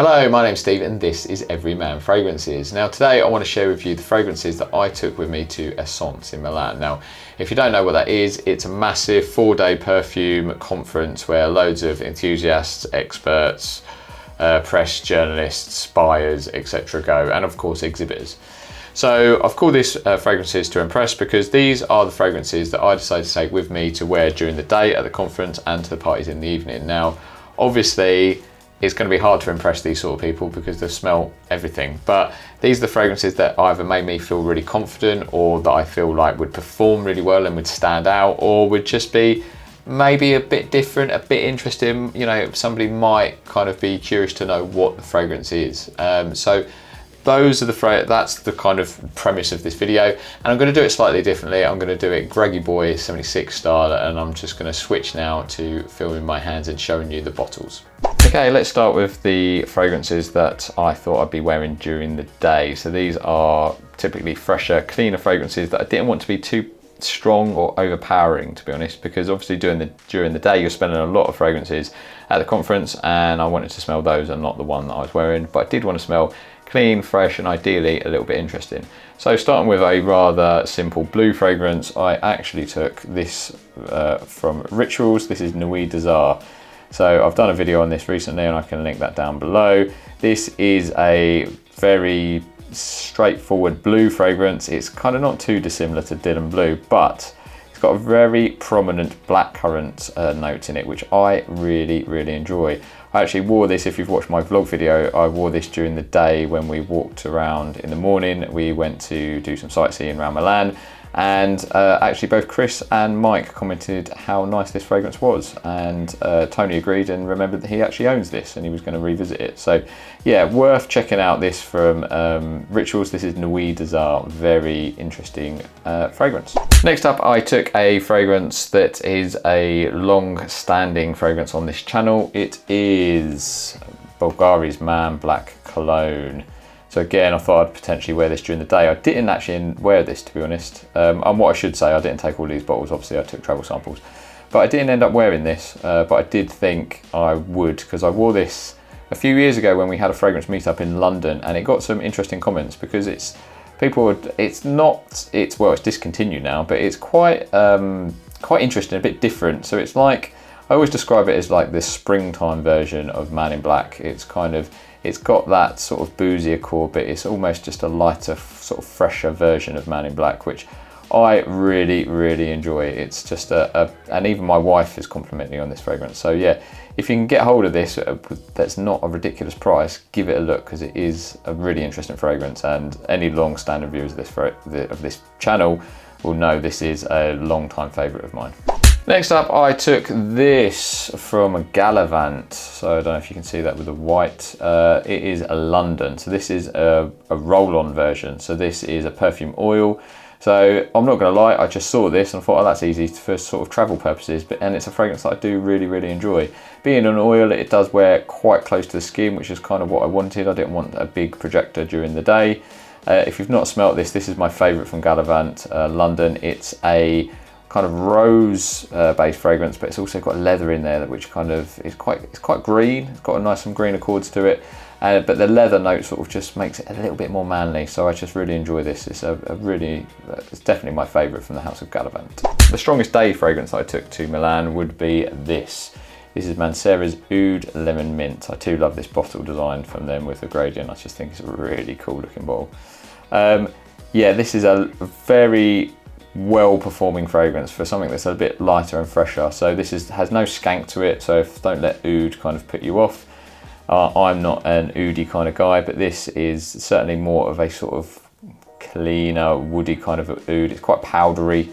Hello, my name's Steve and this is Everyman Fragrances. Now today I want to share with you the fragrances that I took with me to Esxence in Milan. Now if you don't know what that is, it's a massive 4-day perfume conference where loads of enthusiasts, experts, press, journalists, buyers, etc. go, and of course exhibitors. So I've called this Fragrances to Impress because these are the fragrances that I decided to take with me to wear during the day at the conference and to the parties in the evening. Now obviously it's going to be hard to impress these sort of people because they smell everything, but these are the fragrances that either made me feel really confident or that I feel like would perform really well and would stand out, or would just be maybe a bit different, a bit interesting. You know, somebody might kind of be curious to know what the fragrance is. So those are that's the kind of premise of this video, and I'm going to do it slightly differently. I'm going to do it Greggy Boy 76 style, and I'm just going to switch now to filming my hands and showing you the bottles. Okay, let's start with the fragrances that I thought I'd be wearing during the day. So these are typically fresher, cleaner fragrances that I didn't want to be too strong or overpowering, to be honest, because obviously during the day you're spending a lot of fragrances at the conference, and I wanted to smell those and not the one that I was wearing, but I did want to smell clean, fresh, and ideally a little bit interesting. So starting with a rather simple blue fragrance, I actually took this from Rituals. This is Nuit des Arts. So I've done a video on this recently and I can link that down below. This is a very straightforward blue fragrance. It's kind of not too dissimilar to Dylan Blue, but it's got a very prominent blackcurrant note in it, which I really enjoy. I actually wore this, if you've watched my vlog video, I wore this during the day when we walked around in the morning. We went to do some sightseeing around Milan, and actually both Chris and Mike commented how nice this fragrance was, and Tony agreed and remembered that he actually owns this and he was going to revisit it. So yeah, worth checking out this from Rituals. This is Nuit des Arts, very interesting fragrance. Next up, I took a fragrance that is a long-standing fragrance on this channel. It is Bulgari's Man Black Cologne. So again, I thought I'd potentially wear this during the day. I didn't actually wear this, to be honest. And what I should say, I didn't take all these bottles, obviously I took travel samples. But I didn't end up wearing this, but I did think I would, because I wore this a few years ago when we had a fragrance meetup in London, and it got some interesting comments because it's discontinued now, but it's quite interesting, a bit different. So it's like, I always describe it as like this springtime version of Man in Black. It's got that sort of boozier core, but it's almost just a lighter, sort of fresher version of Man in Black, which I really enjoy. It's just and even my wife is complimenting me on this fragrance. So yeah, if you can get hold of this, that's not a ridiculous price, give it a look, because it is a really interesting fragrance, and any long-standing viewers of this channel will know this is a long-time favourite of mine. Next up, I took this from Gallivant. So I don't know if you can see that with the white. It is a London. So this is a roll-on version. So this is a perfume oil. So I'm not gonna lie, I just saw this and thought, oh, that's easy for sort of travel purposes, and it's a fragrance that I do really enjoy. Being an oil, it does wear quite close to the skin, which is kind of what I wanted. I didn't want a big projector during the day. If you've not smelt this, this is my favorite from Gallivant, London. It's a kind of rose based fragrance, but it's also got leather in there, which kind of is quite green. It's got a nice some green accords to it, but the leather note sort of just makes it a little bit more manly. So I just really enjoy this. It's it's definitely my favorite from the house of Gallivant. The strongest day fragrance I took to Milan would be this. This is Mancera's Oud Lemon Mint. I too love this bottle design from them with the gradient. I just think it's a really cool looking bottle. Yeah, this is a very well-performing fragrance for something that's a bit lighter and fresher. So this has no skank to it, so don't let oud kind of put you off. I'm not an oudy kind of guy, but this is certainly more of a sort of cleaner, woody kind of oud. It's quite powdery,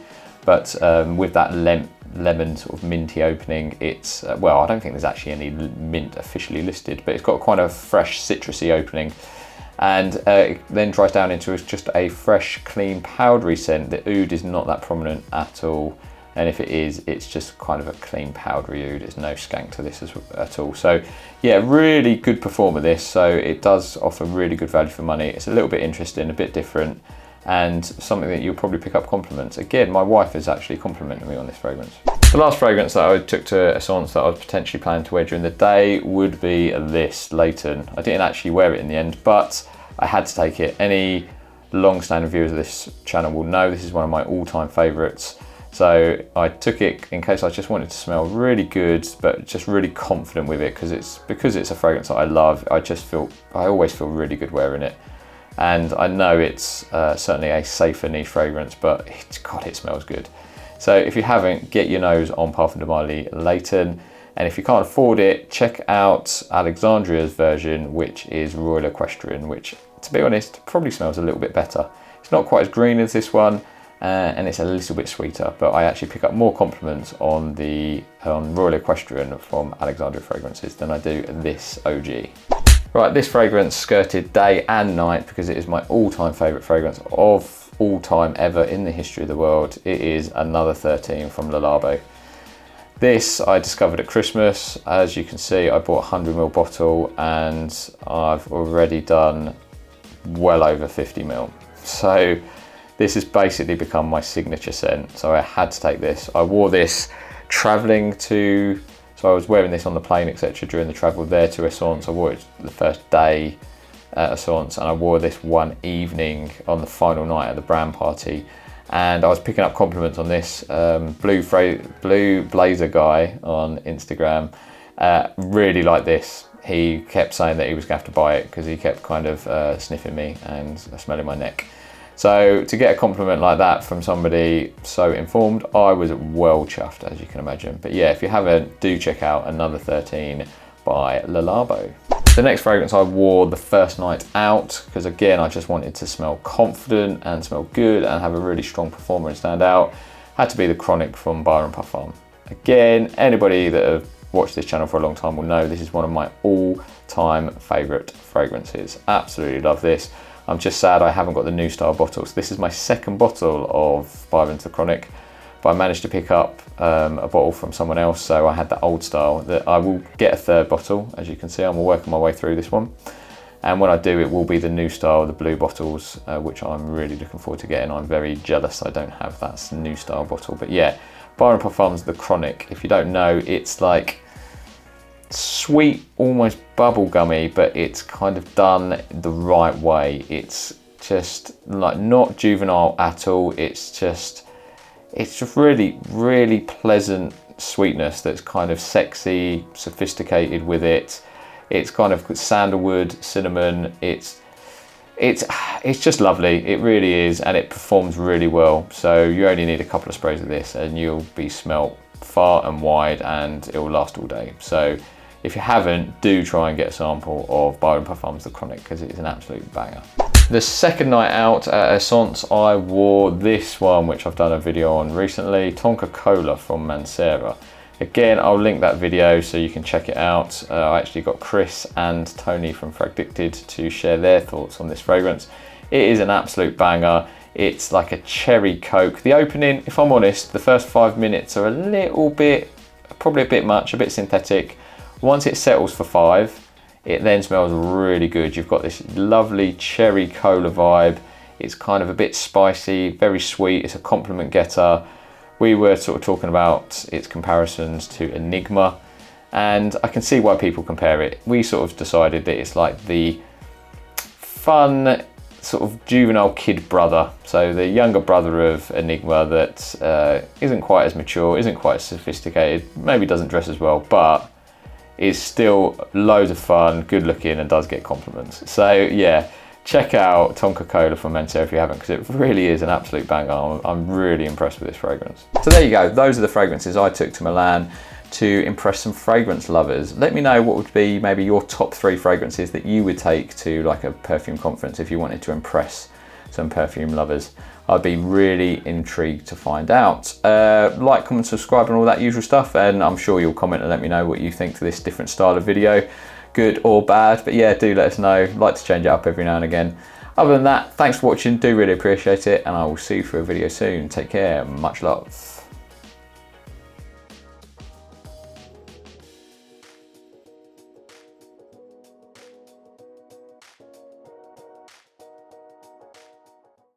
but with that lemon sort of minty opening, it's well, I don't think there's actually any mint officially listed, but it's got quite a fresh citrusy opening. And it then dries down into just a fresh, clean, powdery scent. The oud is not that prominent at all, and if it is, it's just kind of a clean, powdery oud. There's no skank to this at all. So yeah, really good performer this. So it does offer really good value for money. It's a little bit interesting, a bit different, and something that you'll probably pick up compliments. Again, my wife is actually complimenting me on this fragrance. The last fragrance that I took to Esxence that I was potentially planning to wear during the day would be this, Layton. I didn't actually wear it in the end, but I had to take it. Any long-standing viewers of this channel will know this is one of my all-time favourites. So I took it in case I just wanted to smell really good, but just really confident with it, because it's a fragrance that I love. I always feel really good wearing it. And I know it's certainly a safer niche fragrance, but God, it smells good. So if you haven't, get your nose on Parfum de Marly Layton. And if you can't afford it, check out Alexandria's version, which is Royal Equestrian, which, to be honest, probably smells a little bit better. It's not quite as green as this one, and it's a little bit sweeter, but I actually pick up more compliments on Royal Equestrian from Alexandria Fragrances than I do this OG. Right, this fragrance skirted day and night because it is my all-time favourite fragrance of all time ever in the history of the world. It is Another 13 from Le Labo. This I discovered at Christmas. As you can see, I bought a 100ml bottle and I've already done well over 50ml. So this has basically become my signature scent. So I had to take this. I wore this traveling to, so I was wearing this on the plane, etc. during the travel there to Esxence. I wore it the first day at Esxence, and I wore this one evening on the final night at the brand party. And I was picking up compliments on this. Blue Blazer guy on Instagram really liked this. He kept saying that he was going to have to buy it because he kept kind of sniffing me and smelling my neck. So to get a compliment like that from somebody so informed, I was well chuffed, as you can imagine. But yeah, if you haven't, do check out Another 13 by Le Labo. The next fragrance I wore the first night out, because again, I just wanted to smell confident and smell good and have a really strong performer and stand out, had to be the Chronic from Byron Parfum. Again, anybody that have watched this channel for a long time will know this is one of my all-time favourite fragrances. Absolutely love this. I'm just sad I haven't got the new style bottles. This is my second bottle of Byron's The Chronic, but I managed to pick up a bottle from someone else, so I had the old style. That I will get a third bottle. As you can see, I'm working my way through this one. And when I do, it will be the new style, the blue bottles, which I'm really looking forward to getting. I'm very jealous I don't have that new style bottle. But yeah, Byron Parfum's The Chronic. If you don't know, it's like sweet, almost bubblegummy, but it's kind of done the right way. It's just like not juvenile at all. It's just really, really pleasant sweetness that's kind of sexy, sophisticated with it. It's kind of sandalwood, cinnamon. It's just lovely. It really is, and it performs really well. So you only need a couple of sprays of this and you'll be smelt far and wide, and it will last all day. So if you haven't, do try and get a sample of Byron Parfum's The Chronic, because it is an absolute banger. The second night out at Esxence, I wore this one, which I've done a video on recently, Tonka Cola from Mancera. Again, I'll link that video so you can check it out. I actually got Chris and Tony from Fragmental to share their thoughts on this fragrance. It is an absolute banger. It's like a cherry coke. The opening, if I'm honest, the first 5 minutes are a little bit, probably a bit much, a bit synthetic. Once it settles for 5, it then smells really good. You've got this lovely cherry cola vibe. It's kind of a bit spicy, very sweet. It's a compliment getter. We were sort of talking about its comparisons to Enigma, and I can see why people compare it. We sort of decided that it's like the fun sort of juvenile kid brother. So the younger brother of Enigma that isn't quite as mature, isn't quite as sophisticated, maybe doesn't dress as well, but is still loads of fun, good looking, and does get compliments. So yeah, check out Tonka Cola from Mancera if you haven't, because it really is an absolute banger. I'm really impressed with this fragrance. So there you go, those are the fragrances I took to Milan to impress some fragrance lovers. Let me know what would be maybe your top 3 fragrances that you would take to like a perfume conference if you wanted to impress some perfume lovers. I'd be really intrigued to find out. Like, comment, subscribe and all that usual stuff, and I'm sure you'll comment and let me know what you think to this different style of video, good or bad. But yeah, do let us know. Like to change it up every now and again. Other than that, thanks for watching, do really appreciate it, and I will see you for a video soon. Take care, much love.